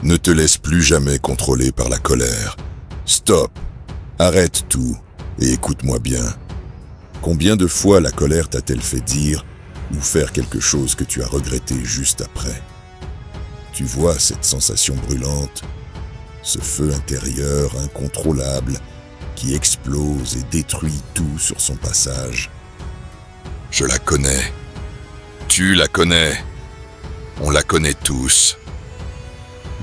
Ne te laisse plus jamais contrôler par la colère. Stop. Arrête tout et écoute-moi bien. Combien de fois la colère t'a-t-elle fait dire ou faire quelque chose que tu as regretté juste après? Tu vois cette sensation brûlante, ce feu intérieur incontrôlable qui explose et détruit tout sur son passage. Je la connais. Tu la connais. On la connaît tous.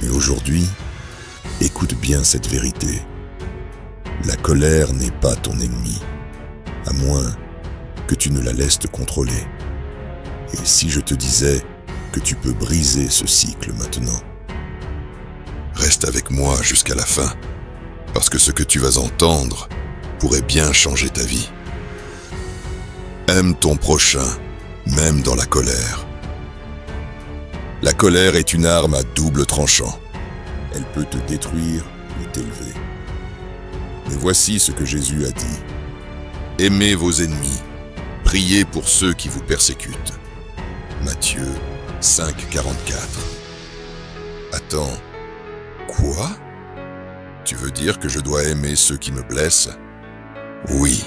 Mais aujourd'hui, écoute bien cette vérité. La colère n'est pas ton ennemi, à moins que tu ne la laisses te contrôler. Et si je te disais que tu peux briser ce cycle maintenant? Reste avec moi jusqu'à la fin, parce que ce que tu vas entendre pourrait bien changer ta vie. Aime ton prochain, même dans la colère. La colère est une arme à double tranchant. Elle peut te détruire ou t'élever. Mais voici ce que Jésus a dit. Aimez vos ennemis, priez pour ceux qui vous persécutent. Matthieu 5,44. Attends, quoi? Tu veux dire que je dois aimer ceux qui me blessent? Oui,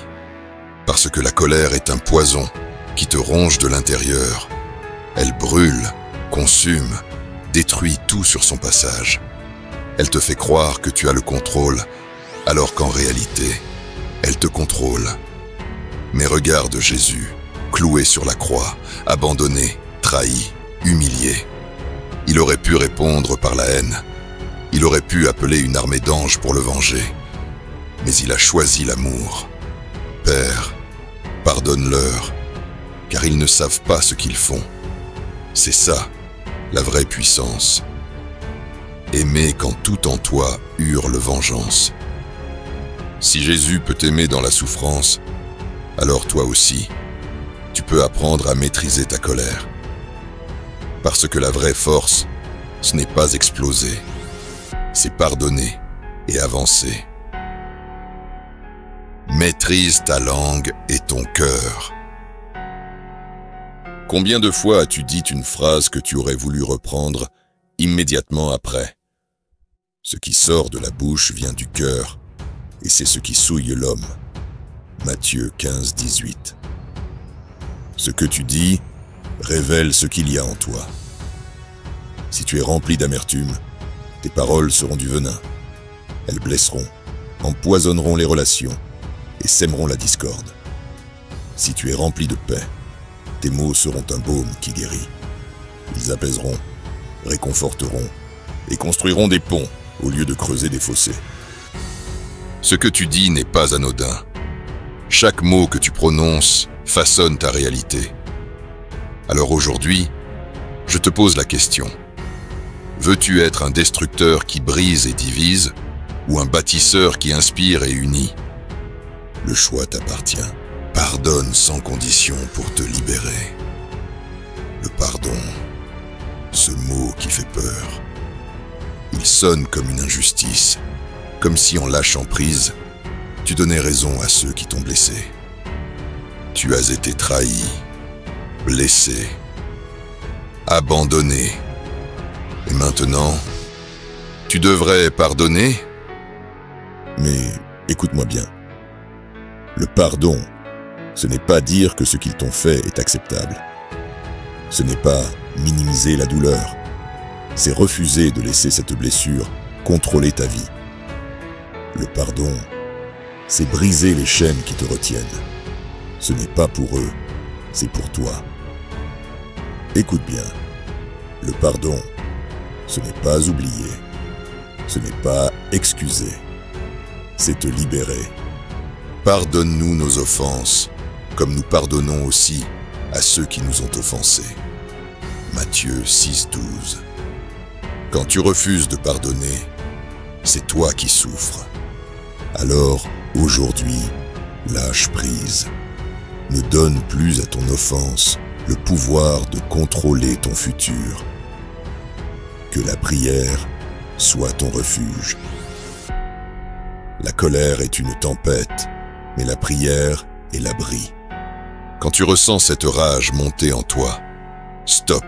parce que la colère est un poison qui te ronge de l'intérieur. Elle brûle, consume, détruit tout sur son passage. Elle te fait croire que tu as le contrôle, alors qu'en réalité, elle te contrôle. Mais regarde Jésus, cloué sur la croix, abandonné, trahi, humilié. Il aurait pu répondre par la haine. Il aurait pu appeler une armée d'anges pour le venger. Mais il a choisi l'amour. Père, pardonne-leur, car ils ne savent pas ce qu'ils font. C'est ça, la vraie puissance. Aimer quand tout en toi hurle vengeance. Si Jésus peut t'aimer dans la souffrance, alors toi aussi, tu peux apprendre à maîtriser ta colère. Parce que la vraie force, ce n'est pas exploser, c'est pardonner et avancer. Maîtrise ta langue et ton cœur. Combien de fois as-tu dit une phrase que tu aurais voulu reprendre immédiatement après? Ce qui sort de la bouche vient du cœur, et c'est ce qui souille l'homme. Matthieu 15, 18. Ce que tu dis révèle ce qu'il y a en toi. Si tu es rempli d'amertume, tes paroles seront du venin. Elles blesseront, empoisonneront les relations et sèmeront la discorde. Si tu es rempli de paix, tes mots seront un baume qui guérit. Ils apaiseront, réconforteront et construiront des ponts au lieu de creuser des fossés. Ce que tu dis n'est pas anodin. Chaque mot que tu prononces façonne ta réalité. Alors aujourd'hui, je te pose la question. Veux-tu être un destructeur qui brise et divise, ou un bâtisseur qui inspire et unit? Le choix t'appartient. Pardonne sans condition pour te libérer. Le pardon, ce mot qui fait peur. Il sonne comme une injustice, comme si en lâchant prise, tu donnais raison à ceux qui t'ont blessé. Tu as été trahi, blessé, abandonné. Et maintenant, tu devrais pardonner? Mais écoute-moi bien. Le pardon, ce n'est pas dire que ce qu'ils t'ont fait est acceptable. Ce n'est pas minimiser la douleur. C'est refuser de laisser cette blessure contrôler ta vie. Le pardon, c'est briser les chaînes qui te retiennent. Ce n'est pas pour eux, c'est pour toi. Écoute bien, le pardon, ce n'est pas oublier, ce n'est pas excuser, c'est te libérer. Pardonne-nous nos offenses, comme nous pardonnons aussi à ceux qui nous ont offensés. Matthieu 6, 12. Quand tu refuses de pardonner, c'est toi qui souffres. Alors, aujourd'hui, lâche prise. Ne donne plus à ton offense le pouvoir de contrôler ton futur. Que la prière soit ton refuge. La colère est une tempête, mais la prière est l'abri. Quand tu ressens cette rage monter en toi, stop.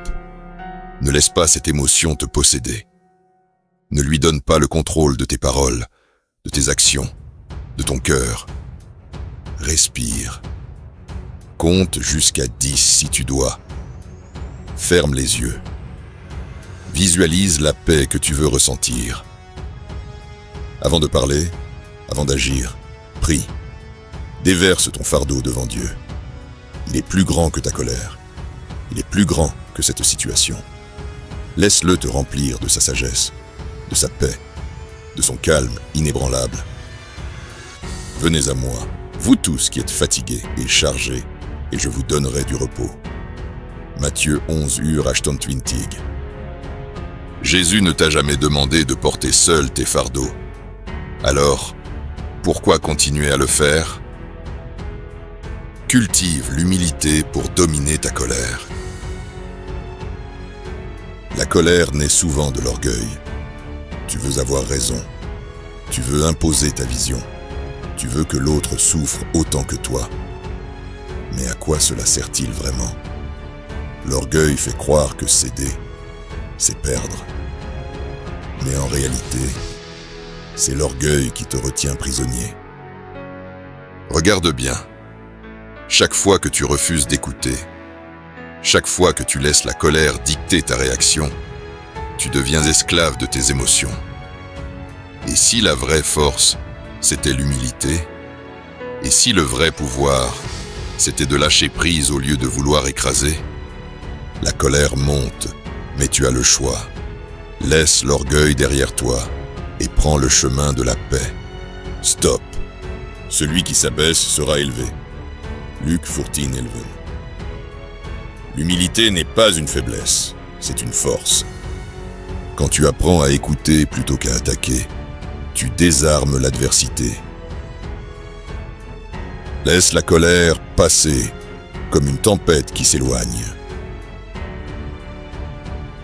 Ne laisse pas cette émotion te posséder. Ne lui donne pas le contrôle de tes paroles, de tes actions, de ton cœur. Respire. Compte jusqu'à 10 si tu dois. Ferme les yeux. Visualise la paix que tu veux ressentir. Avant de parler, avant d'agir, prie. Déverse ton fardeau devant Dieu. Il est plus grand que ta colère. Il est plus grand que cette situation. Laisse-le te remplir de sa sagesse, de sa paix, de son calme inébranlable. Venez à moi, vous tous qui êtes fatigués et chargés, et je vous donnerai du repos. Matthieu 11 20. Jésus ne t'a jamais demandé de porter seul tes fardeaux. Alors, pourquoi continuer à le faire? Cultive l'humilité pour dominer ta colère. La colère naît souvent de l'orgueil. Tu veux avoir raison. Tu veux imposer ta vision. Tu veux que l'autre souffre autant que toi. Mais à quoi cela sert-il vraiment? L'orgueil fait croire que céder, c'est perdre. Mais en réalité, c'est l'orgueil qui te retient prisonnier. Regarde bien. Chaque fois que tu refuses d'écouter, chaque fois que tu laisses la colère dicter ta réaction, tu deviens esclave de tes émotions. Et si la vraie force, c'était l'humilité, et si le vrai pouvoir, c'était de lâcher prise au lieu de vouloir écraser, la colère monte, mais tu as le choix. Laisse l'orgueil derrière toi et prends le chemin de la paix. Stop. Celui qui s'abaisse sera élevé. Luc 14:11. L'humilité n'est pas une faiblesse, c'est une force. Quand tu apprends à écouter plutôt qu'à attaquer, tu désarmes l'adversité. Laisse la colère passer comme une tempête qui s'éloigne.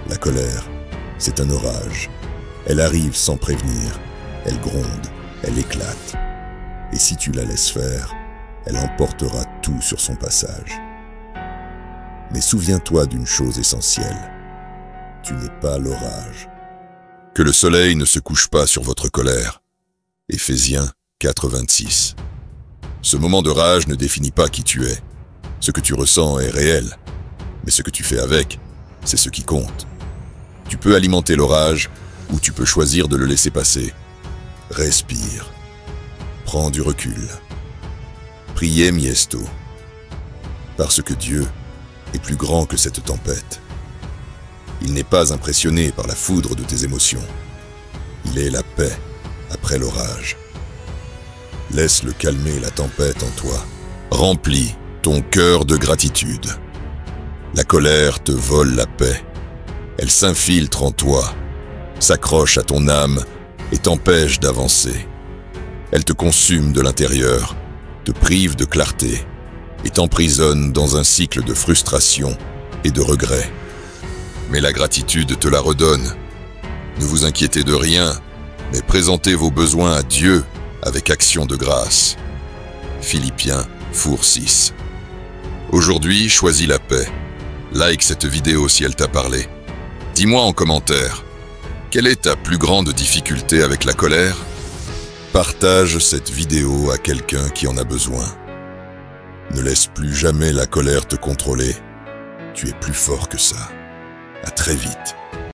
La colère, c'est un orage. Elle arrive sans prévenir. Elle gronde, elle éclate. Et si tu la laisses faire, elle emportera tout sur son passage. Mais souviens-toi d'une chose essentielle. Tu n'es pas l'orage. Que le soleil ne se couche pas sur votre colère. Éphésiens 4:26. Ce moment de rage ne définit pas qui tu es. Ce que tu ressens est réel. Mais ce que tu fais avec, c'est ce qui compte. Tu peux alimenter l'orage ou tu peux choisir de le laisser passer. Respire. Prends du recul. Priez miesto. Parce que Dieu est plus grand que cette tempête. Il n'est pas impressionné par la foudre de tes émotions. Il est la paix après l'orage. Laisse-le calmer la tempête en toi. Remplis ton cœur de gratitude. La colère te vole la paix. Elle s'infiltre en toi, s'accroche à ton âme et t'empêche d'avancer. Elle te consume de l'intérieur, te prive de clarté et t'emprisonne dans un cycle de frustration et de regret. Mais la gratitude te la redonne. Ne vous inquiétez de rien, mais présentez vos besoins à Dieu avec action de grâce. Philippiens 4:6. Aujourd'hui, choisis la paix. Like cette vidéo si elle t'a parlé. Dis-moi en commentaire, quelle est ta plus grande difficulté avec la colère? Partage cette vidéo à quelqu'un qui en a besoin. Ne laisse plus jamais la colère te contrôler. Tu es plus fort que ça. À très vite.